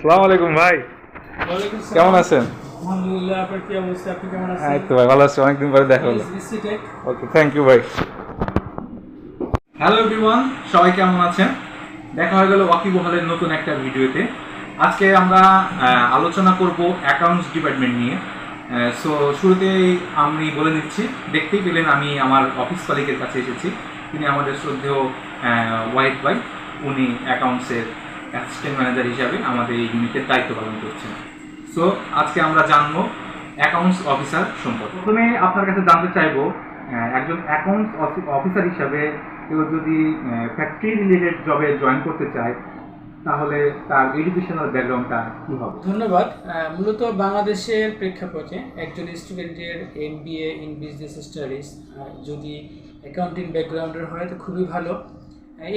আসসালামু আলাইকুম ভাই, ওয়ালাইকুম কেমন সালাম। আছেন? আলহামদুলিল্লাহ, আপনার কি অবস্থা? আপনি কেমন আছেন? এই তো ভাই, ভালো আছি, অনেকদিন পরে দেখা হলো। ওকে, থ্যাংক ইউ ভাই। হ্যালো এভরিওয়ান, সবাই কেমন আছেন? দেখা হয়ে গেল ওয়াকিবহালের নতুন একটা ভিডিওতে। আজকে আমরা আলোচনা করব অ্যাকাউন্টস ডিপার্টমেন্ট নিয়ে। সো শুরুতেই আমি বলে নিচ্ছি, দেখতেই পেলেন আমি আমার অফিস কলিগের কাছে এসেছি। তিনি আমাদের শ্রদ্ধেয় ওয়াহিদ ভাই, উনি অ্যাকাউন্টসের অ্যাসিস্ট্যান্ট ম্যানেজার হিসাবে আমাদের এই ইউনিটের দায়িত্ব পালন করছেন। সো আজকে আমরা জানবো অ্যাকাউন্টস অফিসার সম্পর্কে। প্রথমে আপনার কাছে জানতে চাইবো, একজন অ্যাকাউন্টস অফিসার হিসাবে কেউ যদি ফ্যাক্টরি রিলেটেড জবে জয়েন করতে চায়, তাহলে তার এডুকেশনাল ব্যাকগ্রাউন্ডটা কী হবে? ধন্যবাদ। মূলত বাংলাদেশের প্রেক্ষাপটে একজন স্টুডেন্টের MBA ইন বিজনেস স্টাডিজ যদি অ্যাকাউন্টিং ব্যাকগ্রাউন্ডের হয় তো খুবই ভালো।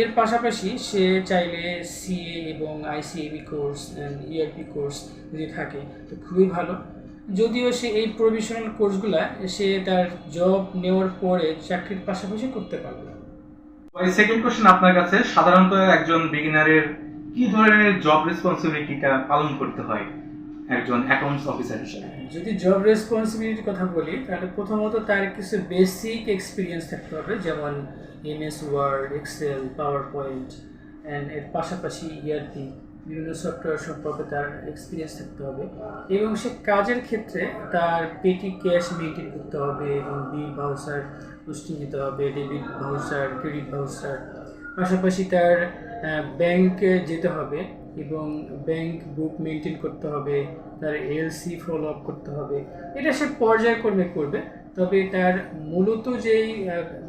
এর পাশাপাশি সে চাইলে CA এবং ICAB course and ERP course যদি থাকে তো খুবই ভালো। যদিও সে এই প্রফেশনাল কোর্সগুলো সে তার জব নেওয়ার পরে চাকরির পাশাপাশি করতে পারবে। সেকেন্ড কোশ্চেন আপনার কাছে, সাধারণত একজন বিগিনারের কি ধরনের জব রেসপন্সিবিলিটিটা পালন করতে হয় একজন অ্যাকাউন্টস অফিসার হিসেবে? যদি জব রেসপন্সিবিলিটির কথা বলি তাহলে প্রথমত তার কিছু বেসিক এক্সপিরিয়েন্স থাকতে হবে, যেমন MS word, excel, PowerPoint and এর পাশাপাশি ERP বিভিন্ন সফটওয়্যার সম্পর্কে তার এক্সপিরিয়েন্স থাকতে হবে। এবং সে কাজের ক্ষেত্রে তার পেটি ক্যাশ মেনটেন করতে হবে এবং বিল ভাউচার পোস্টিং দিতে হবে, ডেবিট ভাউচার, ক্রেডিট ভাউচার। পাশাপাশি তার ব্যাংকে যেতে হবে এবং ব্যাংক বুক মেনটেন করতে হবে, তার LC ফলো আপ করতে হবে। এটা সে পর্যায়ক্রমে করবে, তবে তার মূলত যেই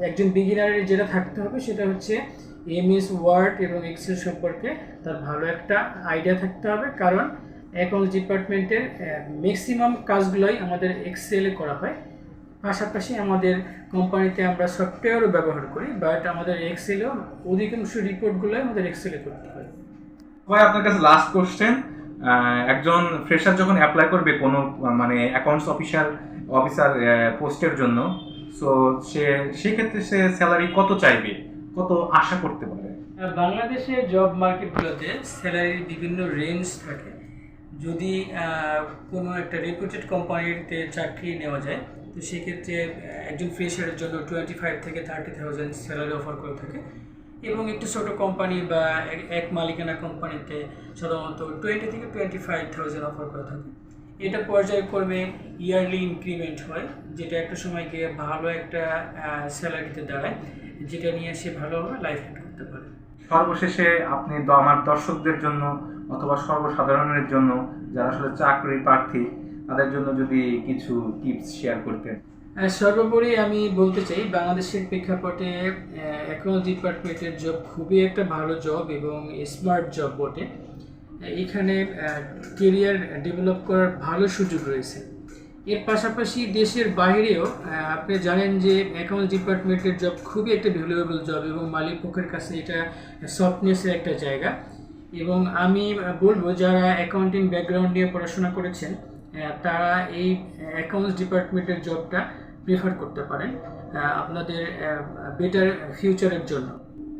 একজন বিগিনারের যেটা থাকতে হবে সেটা হচ্ছে MS ওয়ার্ড এবং এক্সেল সম্পর্কে তার ভালো একটা আইডিয়া থাকতে হবে, কারণ অ্যাকাউন্টস ডিপার্টমেন্টের ম্যাক্সিমাম কাজগুলোই আমাদের এক্সেলে করা হয়। পাশাপাশি আমাদের কোম্পানিতে আমরা সফটওয়্যারও ব্যবহার করি, বাট আমাদের এক্সেলেও অধিকাংশ রিপোর্টগুলোই আমাদের এক্সেলে করতে হয়। ভাই আপনার কাছে লাস্ট কোশ্চেন, একজন ফ্রেশার যখন অ্যাপ্লাই করবে কোনো মানে অ্যাকাউন্টস অফিসার পোস্টের জন্য, সো সেক্ষেত্রে সে স্যালারি কত চাইবে, কত আশা করতে পারে? বাংলাদেশের জব মার্কেটগুলোতে স্যালারির বিভিন্ন রেঞ্জ থাকে। যদি কোনো একটা রেপুটেড কোম্পানিতে চাকরি নেওয়া যায় তো সেক্ষেত্রে একজন ফ্রেশারের জন্য 25 থেকে 30,000 স্যালারি অফার করে থাকে, এবং একটু ছোটো কোম্পানি বা এক মালিকানা কোম্পানিতে সাধারণত 20 থেকে 25,000 অফার করে থাকে। এটা পর্যায়ক্রমে ইয়ারলি ইনক্রিমেন্ট হয়, যেটা একটা সময় গিয়ে ভালো একটা স্যালারিতে দাঁড়ায়, যেটা নিয়ে সে ভালোভাবে লাইফ লিড করতে পারে। সর্বশেষে আপনি আমার দর্শকদের জন্য অথবা সর্বসাধারণের জন্য যারা আসলে চাকরি প্রার্থী, তাদের জন্য যদি কিছু টিপস শেয়ার করতেন। সর্বোপরি আমি বলতে চাই, বাংলাদেশের প্রেক্ষাপটে অ্যাকাউন্টস ডিপার্টমেন্টের জব খুবই একটা ভালো জব এবং স্মার্ট জব বটে। এখানে কেরিয়ার ডেভেলপ করার ভালো সুযোগ রয়েছে। এর পাশাপাশি দেশের বাইরেও আপনি জানেন যে অ্যাকাউন্টস ডিপার্টমেন্টের জব খুবই একটা ভ্যালুয়েবল জব এবং মালিক পক্ষের কাছে এটা সফটনেসের একটা জায়গা। এবং আমি বলবো যারা অ্যাকাউন্টিং ব্যাকগ্রাউন্ড নিয়ে পড়াশোনা করেছেন তারা এই অ্যাকাউন্টস ডিপার্টমেন্টের জবটা প্রেফার করতে পারেন আপনাদের বেটার ফিউচারের জন্য।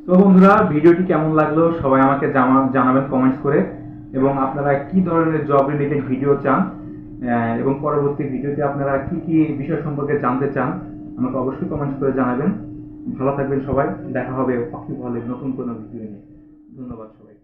তো বন্ধুরা, ভিডিওটি কেমন লাগলো সবাই আমাকে জানাবেন কমেন্টস করে, এবং আপনারা কি ধরনের জব রিলেটেড ভিডিও চান এবং পরবর্তী ভিডিওতে আপনারা কি কি বিষয় সম্পর্কে জানতে চান আমাকে অবশ্যই কমেন্টস করে জানাবেন। ভালো থাকবেন সবাই, দেখা হবে ওয়াকিবহালের নতুন কোনো ভিডিও নিয়ে। ধন্যবাদ সবাই।